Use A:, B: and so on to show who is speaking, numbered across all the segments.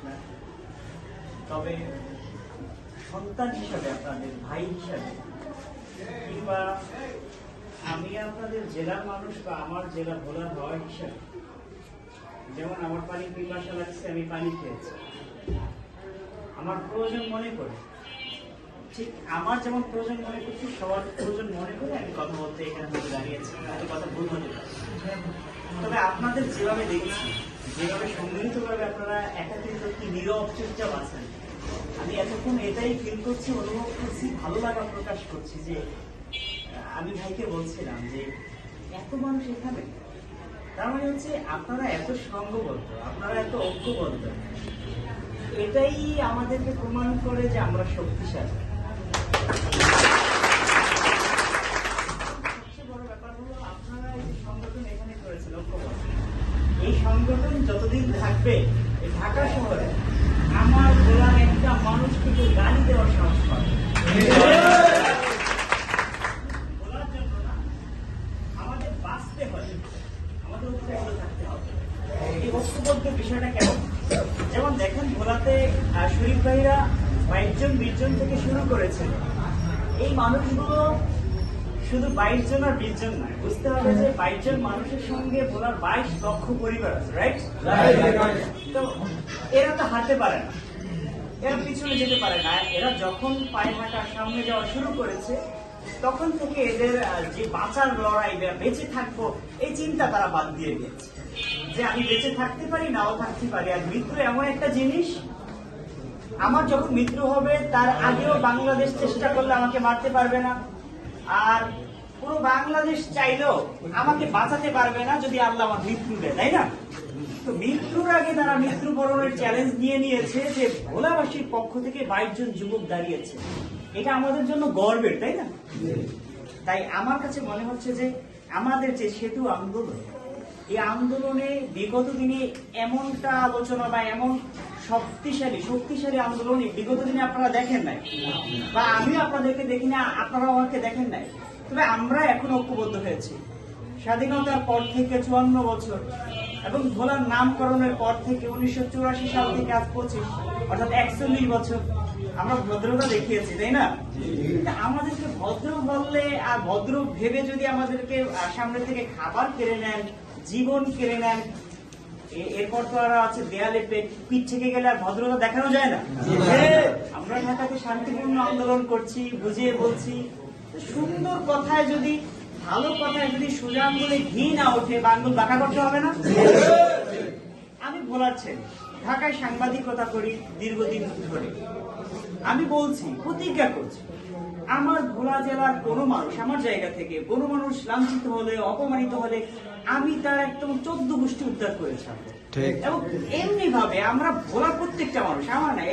A: না, তবে সন্তান হিসাবে, আপনাদের ভাই হিসাবে, কিংবা আমি আপনাদের জেলার মানুষ বা আমার জেলা ভোলার হওয়া হিসাবে, যেমন আমার পানি পিপাসা লাগছে, আমি পানি খেয়েছি, আমার প্রয়োজন মনে করে, ঠিক আমার যেমন প্রয়োজন মনে করছি সবার প্রয়োজন মনে করে আমি কথা বলতে এখানে হয়ে দাঁড়িয়েছি। হয়তো কথা ভুল হতে পারে, তবে আপনাদের যেভাবে দেখছি, যেভাবে সম্মিলিতভাবে আপনারা একাত্রিত কি নীরব চুপচাপ আছেন, আমি এতক্ষণ এটাই ফিল করছি, অনুভব করছি, ভালো লাগা প্রকাশ করছি যে আমি ভাইকে বলছিলাম যে এত মানুষ এখানে, তার মানে হচ্ছে আপনারা এত সংঘবদ্ধ, আপনারা এত ঐক্যবদ্ধ, এটাই আমাদেরকে প্রমাণ করে যে আমরা শক্তিশালী। সবচেয়ে বড় ব্যাপার হলো আপনারা এই সংগঠন এখানে করেছেন ঐক্যবদ্ধ, এই সংগঠন যতদিন থাকবে এই ঢাকা শহরে আমার বলার একটা মানুষকে কেউ গালি দেওয়ার সাহস পাবে বলার জন্য না, আমাদের বাঁচতে হবে, আমাদের ঐক্যবদ্ধ থাকতে হবে। এই ঐক্যবদ্ধ বিষয়টা কেমন? যেমন দেখেন ভোলাতে শরীফ ভাইরা 22 জন 20 জন থেকে শুরু করেছেন। এই মানুষগুলো শুধু 22 জন আর 20 জন নয়, বুঝতে হবে যে 22 জন মানুষের সঙ্গে ভোলার 22 লক্ষ পরিবার আছে, রাইট? তো এরা তো হাঁটতে পারে না, এরা পিছনে যেতে পারে না, এরা যখন পায়ে হাঁটা সামনে যাওয়া শুরু করেছে তখন থেকে এদের যে বাঁচার লড়াই, বেঁচে থাকবো এই চিন্তা তারা বাদ দিয়ে দিয়েছে, যে আমি বেঁচে থাকতে পারি, নাও থাকতে পারি। আর মৃত্যু এমন একটা জিনিস, আমার যখন মৃত্যু হবে তার আগেও বাংলাদেশ চেষ্টা করলে আমাকে মারতে পারবে না, আর পুরো বাংলাদেশ চাইলেও আমাকে বাঁচাতে পারবে না যদি আল্লাহ আমার মৃত্যু দেয়, তাই না? তো মৃত্যুর আগে তারা মৃত্যুবরণের চ্যালেঞ্জ নিয়েছে যে ভোলাবাসীর পক্ষ থেকে 22 জন যুবক দাঁড়িয়েছে, এটা আমাদের জন্য গর্বের, তাই না? তাই আমার কাছে মনে হচ্ছে যে আমাদের যে সেতু আন্দোলন, এই আন্দোলনে বিগত দিনে এমনটা আলোচনা বা এমন শক্তিশালী আন্দোলন বিগত দিনে আপনারা দেখেন নাই, বা আমিও আপনাদেরকে দেখি না, আপনারাও আমাকে দেখেন নাই। তবে আমরা এখন ঐক্যবদ্ধ হয়েছি স্বাধীনতার পর থেকে 54 বছর, এবং ভোলার নামকরণের পর থেকে 1984 সাল থেকে আজ 25, অর্থাৎ 41 বছর আমরা ভদ্রতা দেখিয়েছি, তাই না? আমাদেরকে ভদ্র বললে আর ভদ্র ভেবে যদি আমাদেরকে সামনে থেকে খাবার কেড়ে নেন, জীবন কেড়ে নেন, এরপর তো আর আছে দেয়ালে পিঠ থেকে গেলে আর ভদ্রতা দেখানো যায় না। আমরা ঢাকাতে শান্তিপূর্ণ আন্দোলন করছি, বুঝিয়ে বলছি, সুন্দর কথায় যদি, ভালো কথায় যদি সোজা আঙ্গুলে ঘি না ওঠে বা আঙ্গুল বাঁকা করতে হবে না। আমি ভোলার ছেলে, ঢাকায় সাংবাদিকতা করি দীর্ঘদিন ধরে, আমি বলছি, প্রতিজ্ঞা করছি, আমার ভোলা জেলার কোনো মানুষ, আমার জায়গা থেকে কোনো মানুষ লাঞ্ছিত হলে, অপমানিত হলে আমি তার একদম 14 গোষ্ঠী উদ্ধার করে ছাড়বো। এবং এমনি ভাবে আমরা ভোলা প্রত্যেকটা মানুষ, আমার না,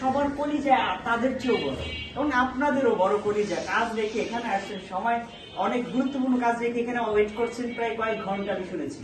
A: সবার কলিজা তাদের চেয়েও বড়, এবং আপনাদেরও বড় কলিজা, কাজ রেখে এখানে আসছেন, সময় অনেক গুরুত্বপূর্ণ কাজ রেখে এখানে ওয়েট করছেন প্রায় কয়েক ঘন্টা, আমি শুনেছি।